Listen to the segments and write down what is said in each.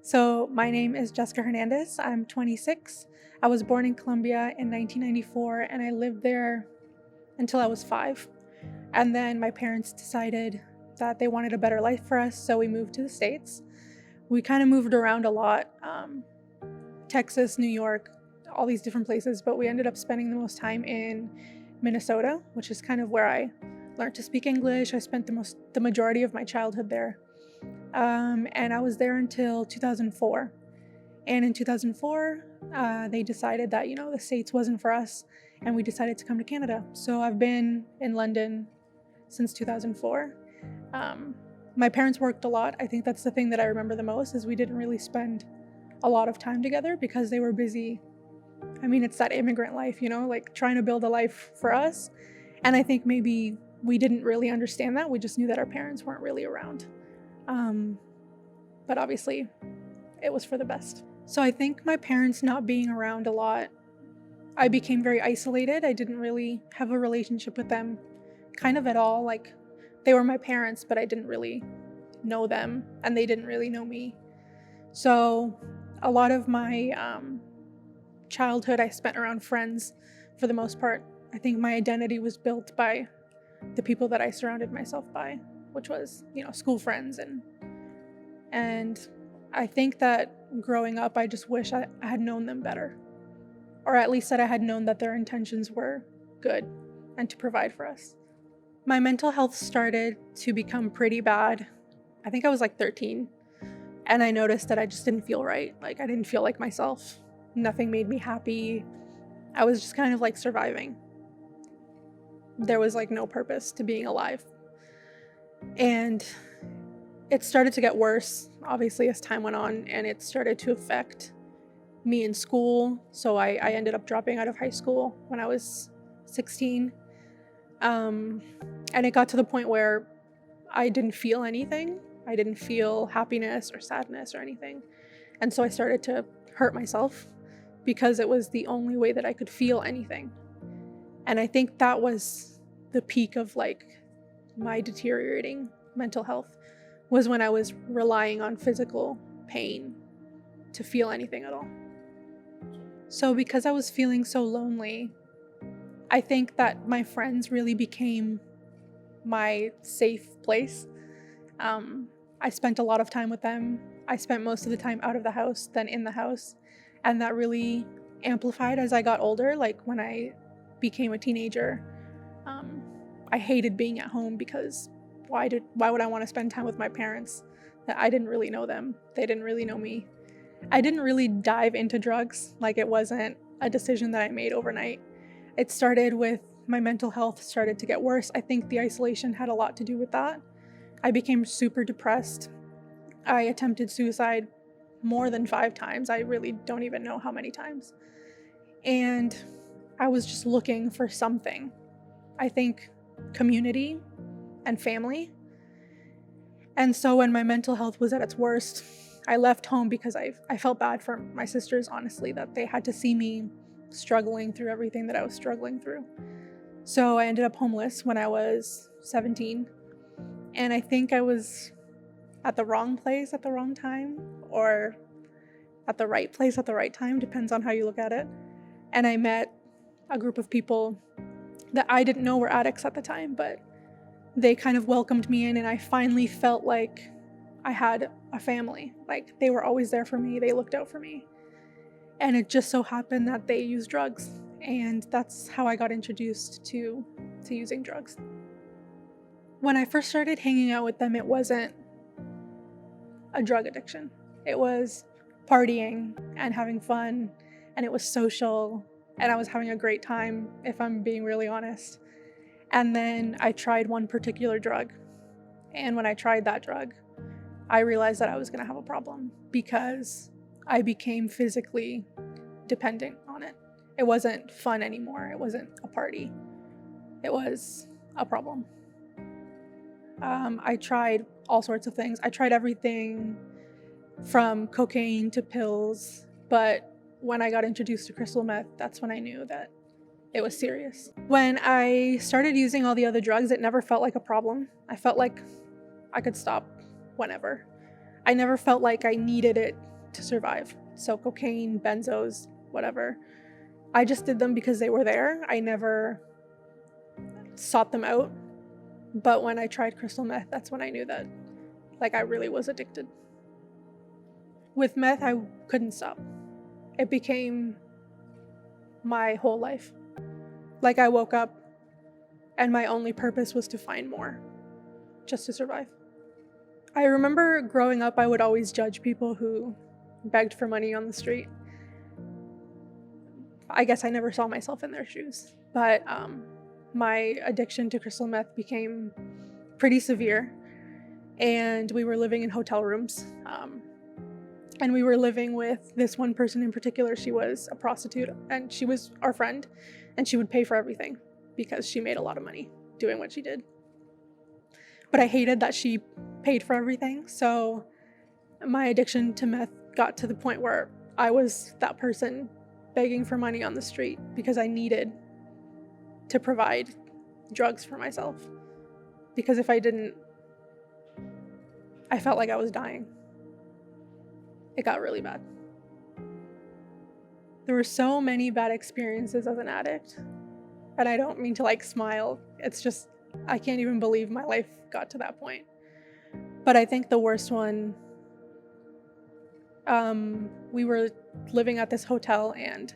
So my name is Jessica Hernandez. I'm 26. I was born in Colombia in 1994 and I lived there until I was 5. And then my parents decided that they wanted a better life for us, so we moved to the States. We kind of moved around a lot, Texas, New York, all these different places, but we ended up spending the most time in Minnesota, which is kind of where I learned to speak English. I spent the majority of my childhood there. And I was there until 2004. And in 2004, they decided that, the States wasn't for us, and we decided to come to Canada. So I've been in London since 2004. My parents worked a lot. I think that's the thing that I remember the most, is we didn't really spend a lot of time together because they were busy. I mean, it's that immigrant life, like trying to build a life for us. And I think maybe we didn't really understand that. We just knew that our parents weren't really around. But obviously, it was for the best. So I think my parents not being around a lot, I became very isolated. I didn't really have a relationship with them kind of at all. Like, they were my parents, but I didn't really know them, and they didn't really know me. So a lot of my childhood I spent around friends for the most part. I think my identity was built by the people that I surrounded myself by, which was, school friends. And I think that growing up, I just wish I had known them better, or at least that I had known that their intentions were good and to provide for us. My mental health started to become pretty bad. I think I was like 13, and I noticed that I just didn't feel right. Like, I didn't feel like myself. Nothing made me happy. I was just kind of like surviving. There was like no purpose to being alive. And it started to get worse, obviously, as time went on, and it started to affect me in school. So I ended up dropping out of high school when I was 16. And it got to the point where I didn't feel anything. I didn't feel happiness or sadness or anything. And so I started to hurt myself because it was the only way that I could feel anything. And I think that was the peak of like my deteriorating mental health, was when I was relying on physical pain to feel anything at all. So because I was feeling so lonely, I think that my friends really became my safe place. I spent a lot of time with them. I spent most of the time out of the house than in the house. And that really amplified as I got older. Like, when I became a teenager, I hated being at home because why would I want to spend time with my parents that I didn't really know them? They didn't really know me. I didn't really dive into drugs. Like, it wasn't a decision that I made overnight. It started with my mental health started to get worse. I think the isolation had a lot to do with that. I became super depressed. I attempted suicide more than 5 times. I really don't even know how many times. And I was just looking for something. I think community and family. And so when my mental health was at its worst, I left home because I felt bad for my sisters, honestly, that they had to see me struggling through everything that I was struggling through. So I ended up homeless when I was 17. And I think I was at the wrong place at the wrong time, or at the right place at the right time, depends on how you look at it. And I met a group of people that I didn't know were addicts at the time, but they kind of welcomed me in, and I finally felt like I had a family. Like, they were always there for me. They looked out for me. And it just so happened that they used drugs. And that's how I got introduced to using drugs. When I first started hanging out with them, it wasn't a drug addiction. It was partying and having fun, and it was social, and I was having a great time, if I'm being really honest. And then I tried one particular drug. And when I tried that drug, I realized that I was going to have a problem because I became physically dependent on it. It wasn't fun anymore. It wasn't a party. It was a problem. I tried all sorts of things. I tried everything from cocaine to pills, but when I got introduced to crystal meth, that's when I knew that it was serious. When I started using all the other drugs, it never felt like a problem. I felt like I could stop whenever. I never felt like I needed it to survive. So cocaine, benzos, whatever. I just did them because they were there. I never sought them out. But when I tried crystal meth, that's when I knew that, like, I really was addicted. With meth, I couldn't stop. It became my whole life. Like, I woke up and my only purpose was to find more, just to survive. I remember growing up, I would always judge people who begged for money on the street. I guess I never saw myself in their shoes, but my addiction to crystal meth became pretty severe, and we were living in hotel rooms. And we were living with this one person in particular. She was a prostitute, and she was our friend, and she would pay for everything because she made a lot of money doing what she did. But I hated that she paid for everything, so my addiction to meth got to the point where I was that person begging for money on the street because I needed to provide drugs for myself. Because if I didn't, I felt like I was dying. It got really bad. There were so many bad experiences as an addict, and I don't mean to like smile. It's just, I can't even believe my life got to that point. But I think the worst one, we were living at this hotel and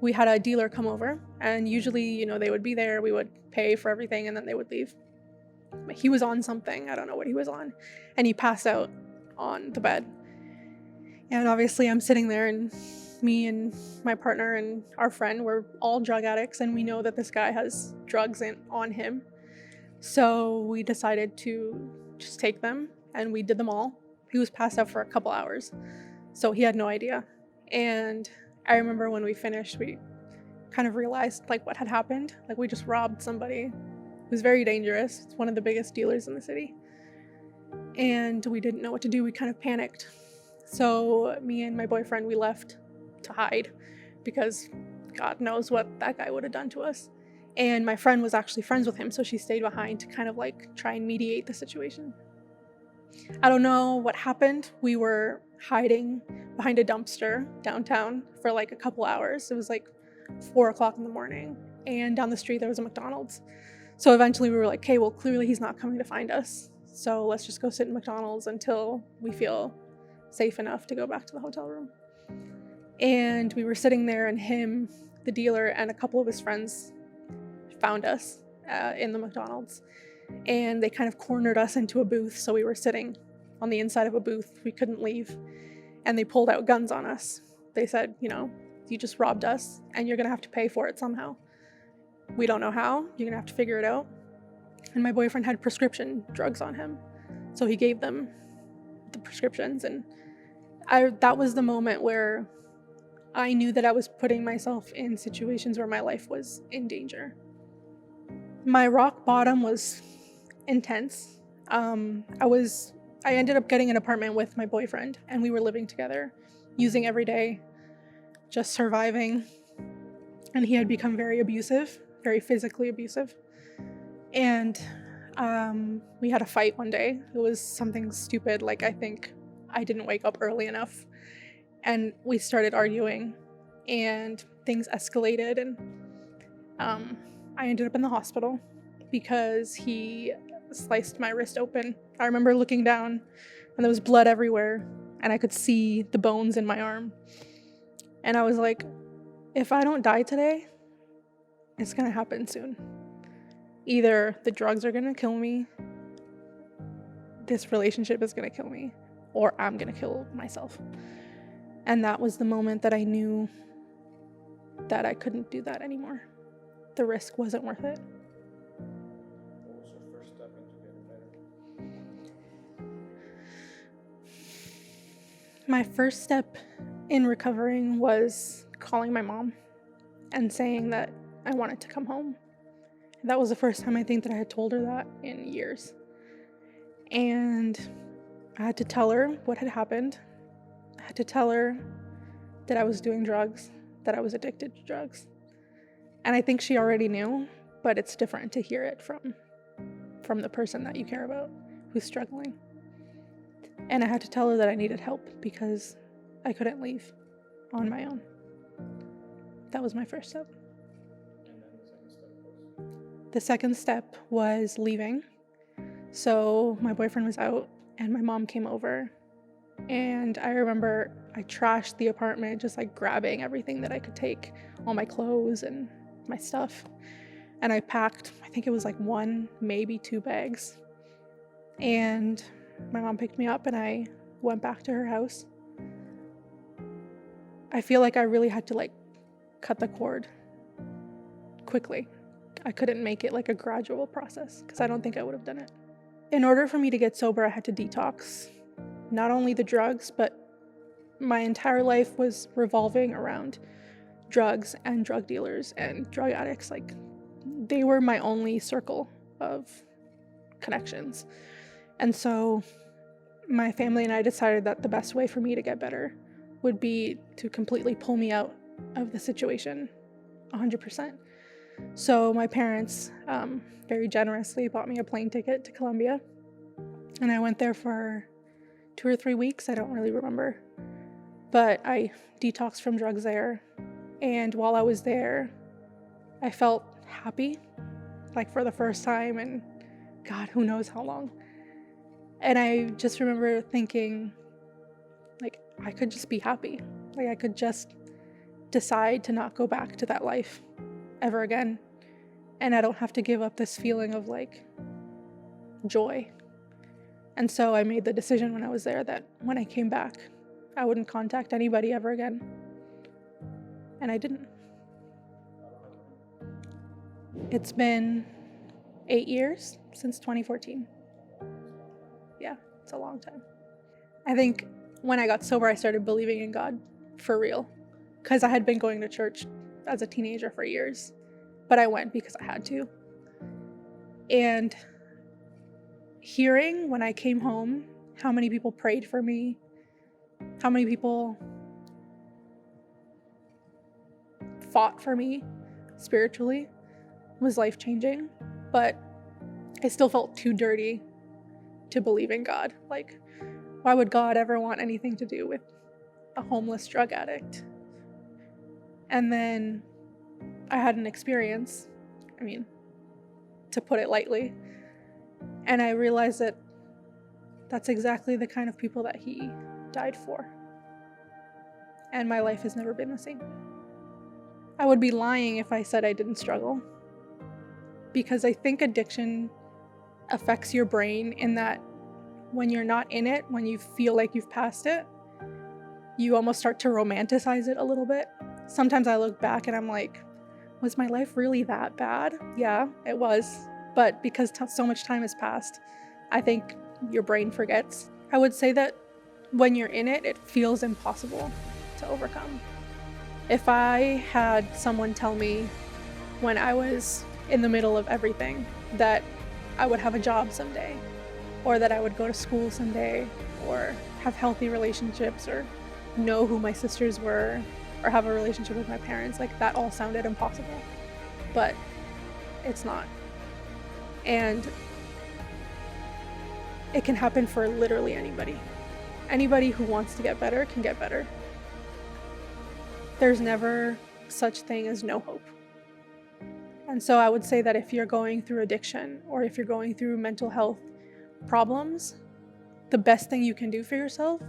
we had a dealer come over, and usually, you know, they would be there, we would pay for everything, and then they would leave. He was on something, I don't know what he was on, and he passed out on the bed. And obviously I'm sitting there, and me and my partner and our friend were all drug addicts, and we know that this guy has drugs on him. So we decided to just take them, and we did them all. He was passed out for a couple hours, so he had no idea. And I remember when we finished, we kind of realized like what had happened. Like, we just robbed somebody. It was very dangerous. It's one of the biggest dealers in the city. And we didn't know what to do. We kind of panicked. So me and my boyfriend, we left to hide because God knows what that guy would have done to us. And my friend was actually friends with him, so she stayed behind to kind of like try and mediate the situation. I don't know what happened. We were hiding behind a dumpster downtown for like a couple hours. It was like 4 o'clock in the morning, and down the street there was a McDonald's. So eventually we were like, okay, well, clearly he's not coming to find us, so let's just go sit in McDonald's until we feel safe enough to go back to the hotel room. And we were sitting there, and him, the dealer, and a couple of his friends found us in the McDonald's, and they kind of cornered us into a booth. So we were sitting on the inside of a booth. We couldn't leave, and they pulled out guns on us. They said, you know, you just robbed us and you're gonna have to pay for it somehow. We don't know how. You're gonna have to figure it out. And my boyfriend had prescription drugs on him, so he gave them the prescriptions, and that was the moment where I knew that I was putting myself in situations where my life was in danger. My rock bottom was intense. I ended up getting an apartment with my boyfriend, and we were living together, using every day, just surviving. And he had become very abusive, very physically abusive. And we had a fight one day. It was something stupid, like I think I didn't wake up early enough, and we started arguing, and things escalated, and I ended up in the hospital because he sliced my wrist open. I remember looking down, and there was blood everywhere, and I could see the bones in my arm. And I was like, if I don't die today, it's gonna happen soon. Either the drugs are gonna kill me, this relationship is gonna kill me, or I'm gonna kill myself. And that was the moment that I knew that I couldn't do that anymore. The risk wasn't worth it. What was your first step into getting better? My first step in recovering was calling my mom and saying that I wanted to come home. That was the first time I think that I had told her that in years. And I had to tell her what had happened. I had to tell her that I was doing drugs, that I was addicted to drugs. And I think she already knew, but it's different to hear it from the person that you care about who's struggling. And I had to tell her that I needed help because I couldn't leave on my own. That was my first step. And then the second step was? The second step was leaving. So my boyfriend was out and my mom came over. And I remember I trashed the apartment, just like grabbing everything that I could take, all my clothes and my stuff. And I packed, I think it was like 1, maybe 2 bags. And my mom picked me up and I went back to her house. I feel like I really had to like cut the cord quickly. I couldn't make it like a gradual process because I don't think I would have done it. In order for me to get sober, I had to detox. Not only the drugs, but my entire life was revolving around drugs and drug dealers and drug addicts. Like, they were my only circle of connections. And so my family and I decided that the best way for me to get better would be to completely pull me out of the situation 100%. So my parents very generously bought me a plane ticket to Colombia. And I went there for 2 or 3 weeks. I don't really remember. But I detoxed from drugs there. And while I was there, I felt happy, like for the first time in God, who knows how long. And I just remember thinking, like, I could just be happy. Like, I could just decide to not go back to that life ever again. And I don't have to give up this feeling of like joy. And so I made the decision when I was there that when I came back, I wouldn't contact anybody ever again. And I didn't. It's been 8 years since 2014. Yeah, it's a long time. I think when I got sober, I started believing in God for real. Because I had been going to church as a teenager for years. But I went because I had to. And hearing when I came home how many people prayed for me, how many people fought for me spiritually was life-changing. But I still felt too dirty to believe in God. Like, why would God ever want anything to do with a homeless drug addict? And then I had an experience, I mean, to put it lightly, and I realized that that's exactly the kind of people that he died for. And my life has never been the same. I would be lying if I said I didn't struggle, because I think addiction affects your brain in that when you're not in it, when you feel like you've passed it, you almost start to romanticize it a little bit. Sometimes I look back and I'm like, was my life really that bad? Yeah, it was. But because so much time has passed, I think your brain forgets. I would say that when you're in it, it feels impossible to overcome. If I had someone tell me when I was in the middle of everything that I would have a job someday, or that I would go to school someday, or have healthy relationships, or know who my sisters were, or have a relationship with my parents, like, that all sounded impossible. But it's not. And it can happen for literally anybody. Anybody who wants to get better can get better. There's never such thing as no hope. And so I would say that if you're going through addiction, or if you're going through mental health problems, the best thing you can do for yourself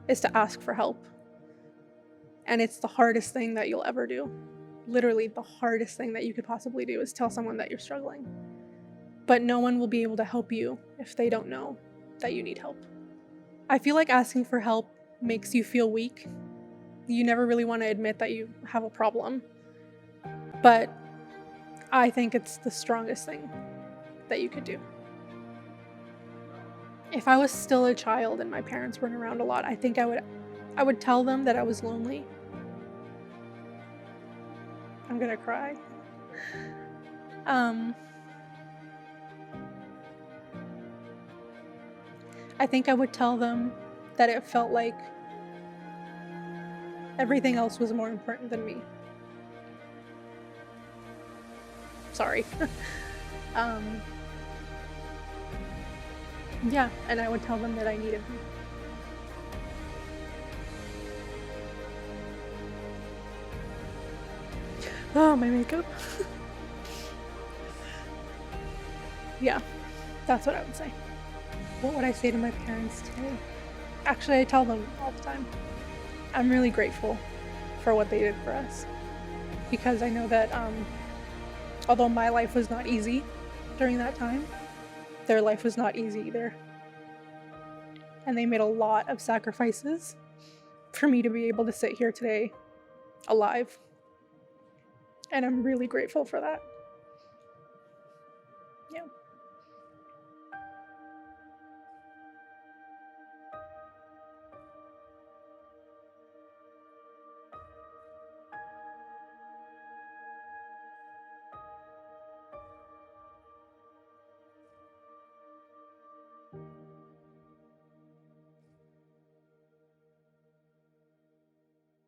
is to ask for help. And it's the hardest thing that you'll ever do. Literally, the hardest thing that you could possibly do is tell someone that you're struggling. But no one will be able to help you if they don't know that you need help. I feel like asking for help makes you feel weak. You never really want to admit that you have a problem. But I think it's the strongest thing that you could do. If I was still a child and my parents weren't around a lot, I think I would tell them that I was lonely. I'm gonna cry. I think I would tell them that it felt like everything else was more important than me. Sorry. Yeah, and I would tell them that I needed them. Oh, my makeup. Yeah, that's what I would say. What would I say to my parents today? Actually, I tell them all the time. I'm really grateful for what they did for us, because I know that although my life was not easy during that time, their life was not easy either. And they made a lot of sacrifices for me to be able to sit here today alive. And I'm really grateful for that. Yeah.